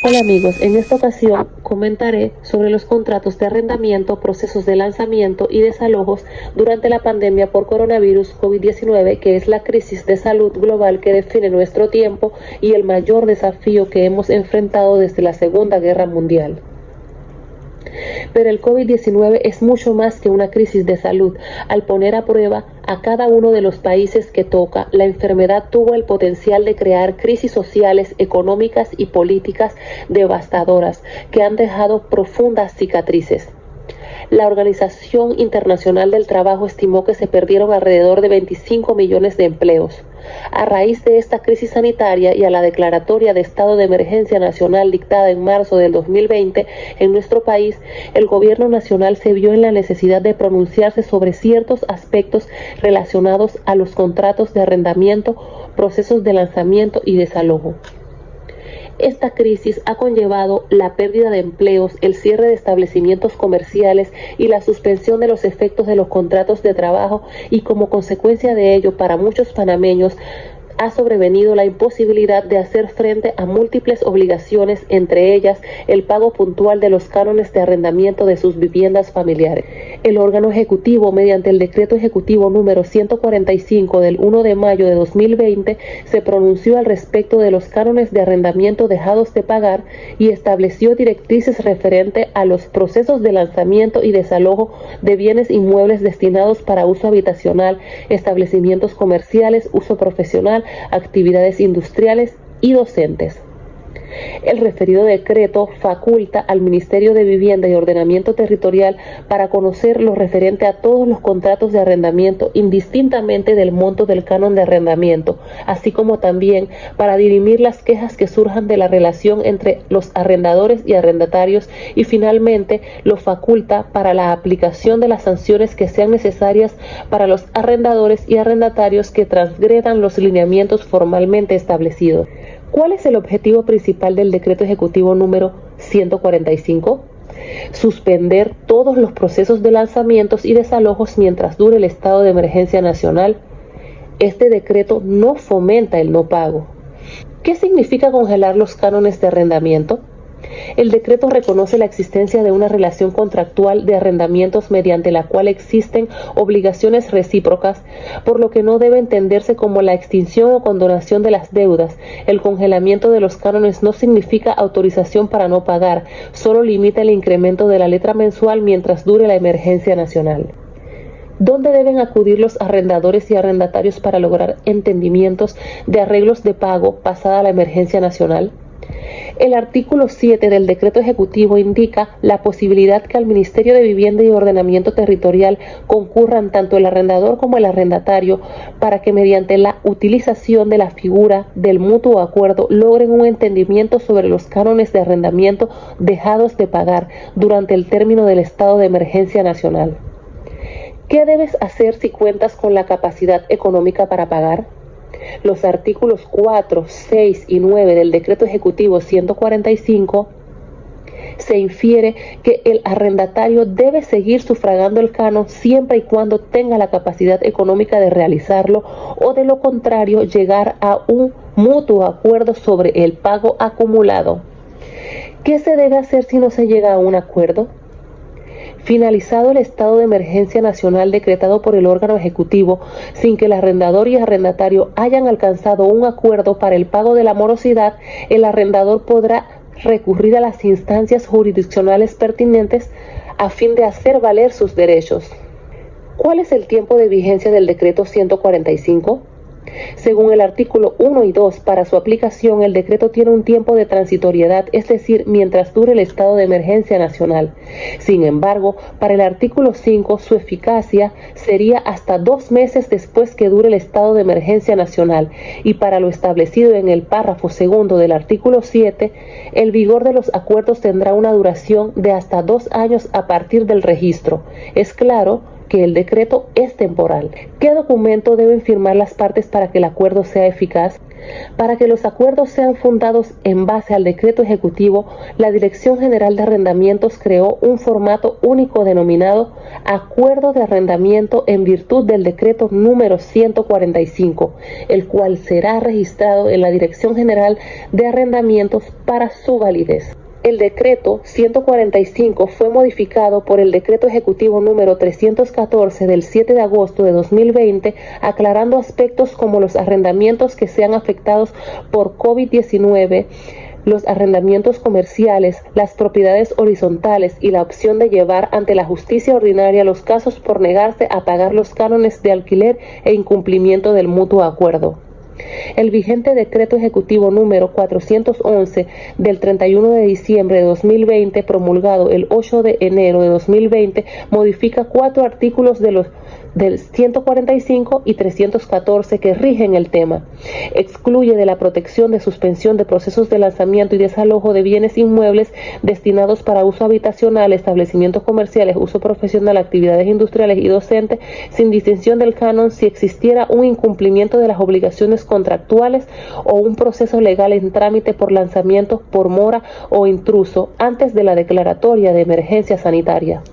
Hola amigos, en esta ocasión comentaré sobre los contratos de arrendamiento, procesos de lanzamiento y desalojos durante la pandemia por coronavirus COVID-19, que es la crisis de salud global que define nuestro tiempo y el mayor desafío que hemos enfrentado desde la Segunda Guerra Mundial. Pero el COVID-19 es mucho más que una crisis de salud. Al poner a prueba a cada uno de los países que toca, la enfermedad tuvo el potencial de crear crisis sociales, económicas y políticas devastadoras que han dejado profundas cicatrices. La Organización Internacional del Trabajo estimó que se perdieron alrededor de 25 millones de empleos. A raíz de esta crisis sanitaria y a la declaratoria de estado de emergencia nacional dictada en marzo del 2020 en nuestro país, el gobierno nacional se vio en la necesidad de pronunciarse sobre ciertos aspectos relacionados a los contratos de arrendamiento, procesos de lanzamiento y desalojo. Esta crisis ha conllevado la pérdida de empleos, el cierre de establecimientos comerciales y la suspensión de los efectos de los contratos de trabajo, y como consecuencia de ello, para muchos panameños ha sobrevenido la imposibilidad de hacer frente a múltiples obligaciones, entre ellas el pago puntual de los cánones de arrendamiento de sus viviendas familiares. El órgano ejecutivo, mediante el decreto ejecutivo número 145 del 1 de mayo de 2020, se pronunció al respecto de los cánones de arrendamiento dejados de pagar y estableció directrices referente a los procesos de lanzamiento y desalojo de bienes inmuebles destinados para uso habitacional, establecimientos comerciales, uso profesional, actividades industriales y docentes. El referido decreto faculta al Ministerio de Vivienda y Ordenamiento Territorial para conocer lo referente a todos los contratos de arrendamiento, indistintamente del monto del canon de arrendamiento, así como también para dirimir las quejas que surjan de la relación entre los arrendadores y arrendatarios, y finalmente lo faculta para la aplicación de las sanciones que sean necesarias para los arrendadores y arrendatarios que transgredan los lineamientos formalmente establecidos. ¿Cuál es el objetivo principal del decreto ejecutivo número 145? Suspender todos los procesos de lanzamientos y desalojos mientras dure el estado de emergencia nacional. Este decreto no fomenta el no pago. ¿Qué significa congelar los cánones de arrendamiento? El decreto reconoce la existencia de una relación contractual de arrendamientos mediante la cual existen obligaciones recíprocas, por lo que no debe entenderse como la extinción o condonación de las deudas. El congelamiento de los cánones no significa autorización para no pagar, solo limita el incremento de la letra mensual mientras dure la emergencia nacional. ¿Dónde deben acudir los arrendadores y arrendatarios para lograr entendimientos de arreglos de pago pasada la emergencia nacional? El artículo 7 del decreto ejecutivo indica la posibilidad que al Ministerio de Vivienda y Ordenamiento Territorial concurran tanto el arrendador como el arrendatario para que, mediante la utilización de la figura del mutuo acuerdo, logren un entendimiento sobre los cánones de arrendamiento dejados de pagar durante el término del estado de emergencia nacional. ¿Qué debes hacer si cuentas con la capacidad económica para pagar? Los artículos 4, 6 y 9 del decreto ejecutivo 145 se infiere que el arrendatario debe seguir sufragando el canon siempre y cuando tenga la capacidad económica de realizarlo, o de lo contrario llegar a un mutuo acuerdo sobre el pago acumulado. ¿Qué se debe hacer si no se llega a un acuerdo? Finalizado el estado de emergencia nacional decretado por el órgano ejecutivo, sin que el arrendador y arrendatario hayan alcanzado un acuerdo para el pago de la morosidad, el arrendador podrá recurrir a las instancias jurisdiccionales pertinentes a fin de hacer valer sus derechos. ¿Cuál es el tiempo de vigencia del decreto 145? Según el artículo 1 y 2, para su aplicación, el decreto tiene un tiempo de transitoriedad, es decir, mientras dure el estado de emergencia nacional. Sin embargo, para el artículo 5, su eficacia sería hasta 2 meses después que dure el estado de emergencia nacional, y para lo establecido en el párrafo segundo del artículo 7, el vigor de los acuerdos tendrá una duración de hasta 2 años a partir del registro. Es claro que el decreto es temporal. ¿Qué documento deben firmar las partes para que el acuerdo sea eficaz? Para que los acuerdos sean fundados en base al decreto ejecutivo, la Dirección General de Arrendamientos creó un formato único denominado Acuerdo de Arrendamiento en virtud del decreto número 145, el cual será registrado en la Dirección General de Arrendamientos para su validez. El decreto 145 fue modificado por el decreto ejecutivo número 314 del 7 de agosto de 2020, aclarando aspectos como los arrendamientos que sean afectados por COVID-19, los arrendamientos comerciales, las propiedades horizontales y la opción de llevar ante la justicia ordinaria los casos por negarse a pagar los cánones de alquiler e incumplimiento del mutuo acuerdo. El vigente decreto ejecutivo número 411 del 31 de diciembre de 2020, promulgado el 8 de enero de 2020, modifica 4 artículos del 145 y 314 que rigen el tema. Excluye de la protección de suspensión de procesos de lanzamiento y desalojo de bienes inmuebles destinados para uso habitacional, establecimientos comerciales, uso profesional, actividades industriales y docentes, sin distinción del canon si existiera un incumplimiento de las obligaciones contractuales o un proceso legal en trámite por lanzamiento, por mora o intruso antes de la declaratoria de emergencia sanitaria.